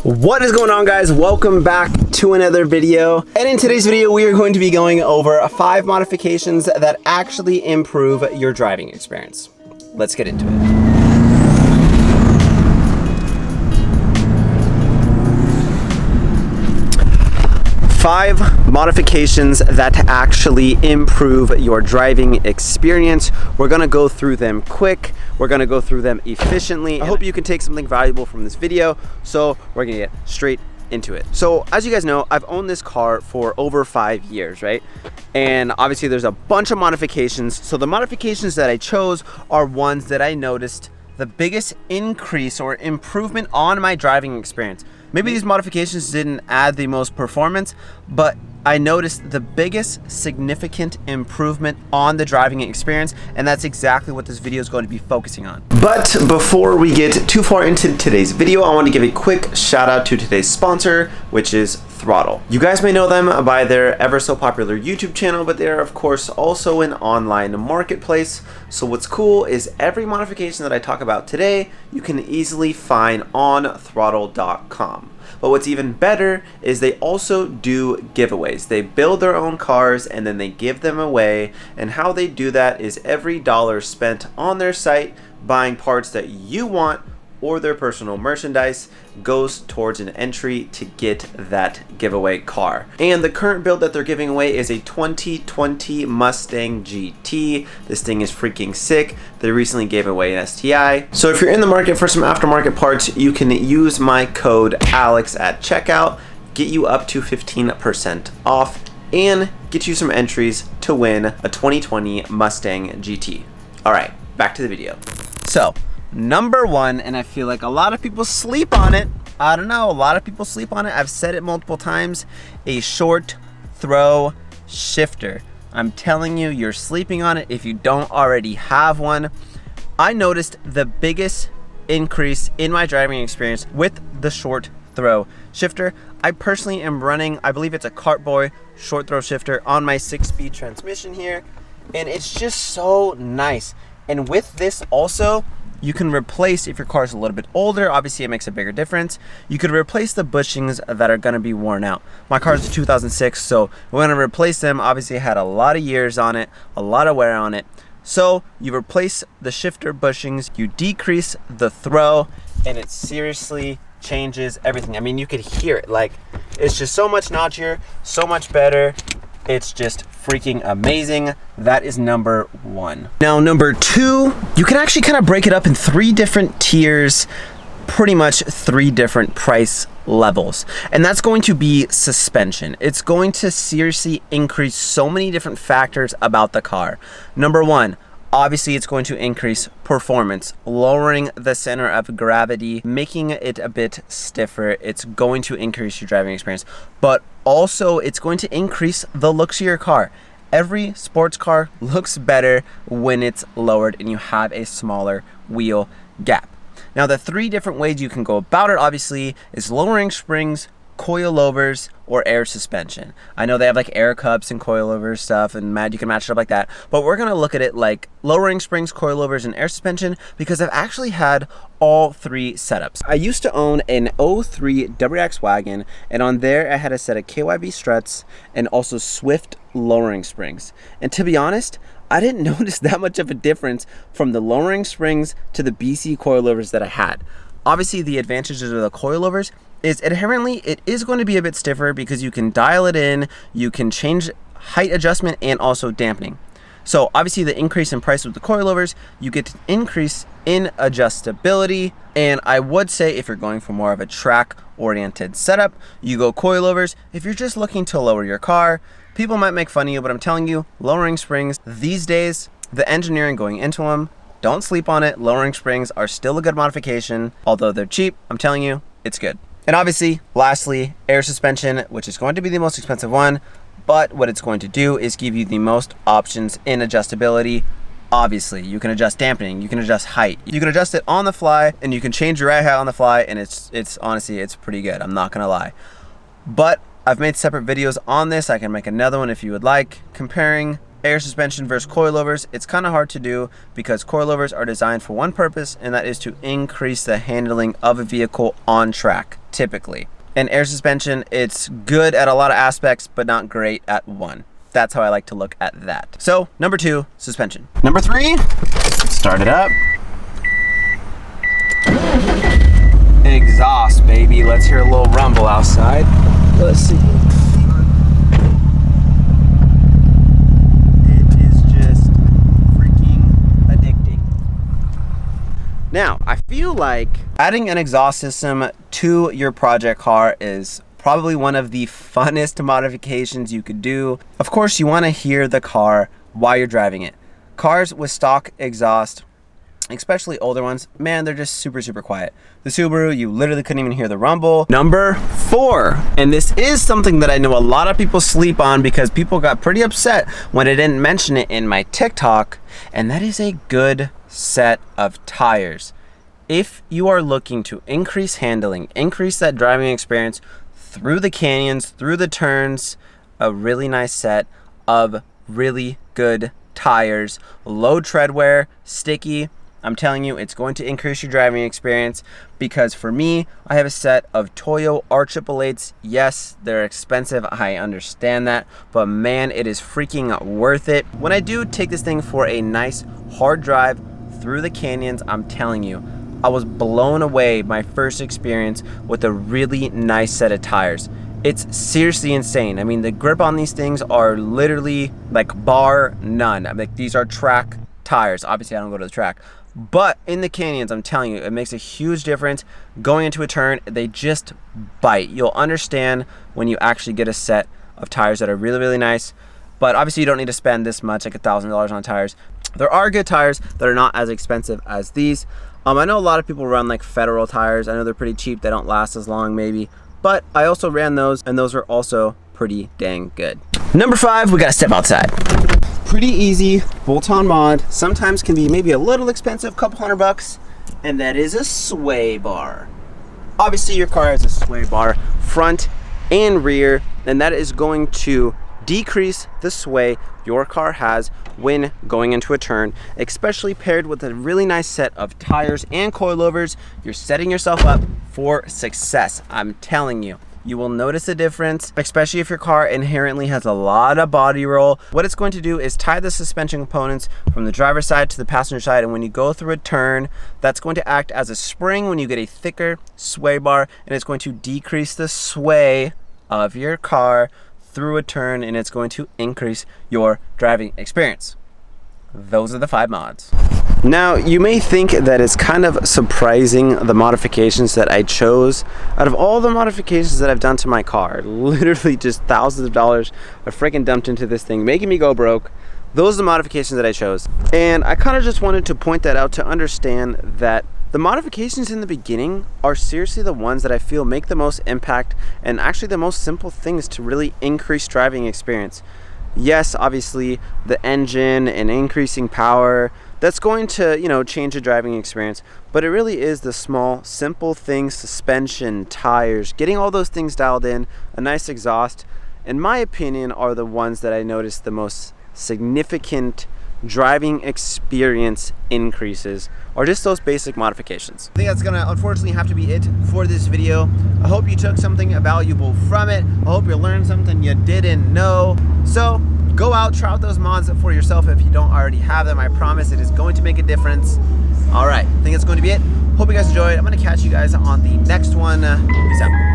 What is going on, guys? Welcome back to another video. And in today's video, we are going to be going over 5 modifications that actually improve your driving experience. Let's get into it. 5 modifications that actually improve your driving experience. We're gonna go through them quick. We're gonna go through them efficiently. I hope you can take something valuable from this video. So we're gonna get straight into it. So as you guys know, I've owned this car for over 5 years, right? And obviously there's a bunch of modifications. So the modifications that I chose are ones that I noticed the biggest increase or improvement on my driving experience. Maybe these modifications didn't add the most performance, but I noticed the biggest significant improvement on the driving experience, and that's exactly what this video is going to be focusing on. But before we get too far into today's video, I want to give a quick shout out to today's sponsor, which is Throttle. You guys may know them by their ever so popular YouTube channel, but they're of course also an online marketplace. So what's cool is every modification that I talk about today, you can easily find on throttle.com. But what's even better is they also do giveaways. They build their own cars and then they give them away. And how they do that is every dollar spent on their site buying parts that you want or their personal merchandise goes towards an entry to get that giveaway car. And the current build that they're giving away is a 2020 Mustang GT. This thing is freaking sick. They recently gave away an STI. So if you're in the market for some aftermarket parts, you can use my code ALEX at checkout, get you up to 15% off, and get you some entries to win a 2020 Mustang GT. All right, back to the video. So, number 1, and I feel like a lot of people sleep on it. I don't know, a lot of people sleep on it. I've said it multiple times, a short throw shifter. I'm telling you, you're sleeping on it if you don't already have one. I noticed the biggest increase in my driving experience with the short throw shifter. I personally am running, I believe it's a Cartboy short throw shifter on my 6-speed transmission here, and it's just so nice. And with this also, you can replace, if your car is a little bit older, obviously it makes a bigger difference, you could replace the bushings that are gonna be worn out. My car is a 2006, so we're gonna replace them. Obviously it had a lot of years on it, a lot of wear on it. So you replace the shifter bushings, you decrease the throw, and it seriously changes everything. I mean, you could hear it, like, it's just so much notchier, so much better. It's just freaking amazing. That is number 1. Now, number 2, you can actually kind of break it up in 3 different tiers, pretty much 3 different price levels. And that's going to be suspension. It's going to seriously increase so many different factors about the car. Number 1, obviously it's going to increase performance, lowering the center of gravity, making it a bit stiffer. It's going to increase your driving experience, but also it's going to increase the looks of your car. Every sports car looks better when it's lowered and you have a smaller wheel gap. Now, the 3 different ways you can go about it obviously is lowering springs, coilovers, or air suspension. I know they have like air cups and coilover stuff, and you can match it up like that, but we're gonna look at it like lowering springs, coilovers, and air suspension because I've actually had all 3 setups. I used to own an 03 WX wagon, and on there I had a set of KYB struts and also Swift lowering springs. And to be honest, I didn't notice that much of a difference from the lowering springs to the BC coilovers that I had. Obviously, the advantages of the coilovers is inherently it is going to be a bit stiffer because you can dial it in, you can change height adjustment and also dampening. So obviously the increase in price with the coilovers, you get an increase in adjustability. And I would say if you're going for more of a track oriented setup, you go coilovers. If you're just looking to lower your car, people might make fun of you, but I'm telling you, lowering springs these days, the engineering going into them, don't sleep on it. Lowering springs are still a good modification. Although they're cheap, I'm telling you, it's good. And obviously, lastly, air suspension, which is going to be the most expensive one, but what it's going to do is give you the most options in adjustability. Obviously, you can adjust dampening, you can adjust height, you can adjust it on the fly, and you can change your ride height on the fly, and it's honestly, it's pretty good, I'm not gonna lie. But I've made separate videos on this. I can make another one if you would like, comparing air suspension versus coilovers. It's kind of hard to do because coilovers are designed for one purpose, and that is to increase the handling of a vehicle on track. typically. And air suspension, it's good at a lot of aspects, but not great at one. That's how I like to look at that. So, number 2, suspension. Number 3, start it up. Exhaust, baby. Let's hear a little rumble outside. Let's see. It is just freaking addicting. Now, I feel like adding an exhaust system to your project car is probably one of the funnest modifications you could do. Of course, you want to hear the car while you're driving it. Cars with stock exhaust, especially older ones, man, they're just super quiet. The Subaru, you literally couldn't even hear the rumble. Number 4, and this is something that I know a lot of people sleep on because people got pretty upset when I didn't mention it in my TikTok, and that is a good set of tires. If you are looking to increase handling, increase that driving experience through the canyons, through the turns, a really nice set of really good tires, low tread wear, sticky. I'm telling you, it's going to increase your driving experience because for me, I have a set of Toyo R888s. Yes, they're expensive, I understand that, but man, it is freaking worth it. When I do take this thing for a nice hard drive through the canyons, I'm telling you, I was blown away my first experience with a really nice set of tires. It's seriously insane. I mean, the grip on these things are literally like bar none. I mean, these are track tires. Obviously, I don't go to the track. But in the canyons, I'm telling you, it makes a huge difference. Going into a turn, they just bite. You'll understand when you actually get a set of tires that are really nice. But obviously, you don't need to spend this much, like $1,000 on tires. There are good tires that are not as expensive as these. I know a lot of people run like Federal tires. I know they're pretty cheap. They don't last as long maybe. But I also ran those, and those are also pretty dang good. Number 5, we gotta step outside. Pretty easy bolt-on mod. Sometimes can be maybe a little expensive, couple $100, and that is a sway bar. Obviously, your car has a sway bar, front and rear, and that is going to decrease the sway your car has when going into a turn, especially paired with a really nice set of tires and coilovers. You're setting yourself up for success. I'm telling you. You will notice a difference, especially if your car inherently has a lot of body roll. What it's going to do is tie the suspension components from the driver's side to the passenger side, and when you go through a turn, that's going to act as a spring when you get a thicker sway bar, and it's going to decrease the sway of your car through a turn, and it's going to increase your driving experience. Those are the 5 mods. Now, you may think that it's kind of surprising the modifications that I chose. Out of all the modifications that I've done to my car, literally just thousands of dollars are freaking dumped into this thing, making me go broke. Those are the modifications that I chose. And I kind of just wanted to point that out to understand that the modifications in the beginning are seriously the ones that I feel make the most impact and actually the most simple things to really increase driving experience. Yes, obviously the engine and increasing power, that's going to, you know, change the driving experience, but it really is the small, simple things, suspension, tires, getting all those things dialed in, a nice exhaust, in my opinion, are the ones that I noticed the most significant driving experience increases, or just those basic modifications. I think that's gonna unfortunately have to be it for this video. I hope you took something valuable from it. I hope you learned something you didn't know. So go out, try out those mods for yourself if you don't already have them. I promise it is going to make a difference. All right, I think that's going to be it. Hope you guys enjoyed. I'm gonna catch you guys on the next one. Peace out.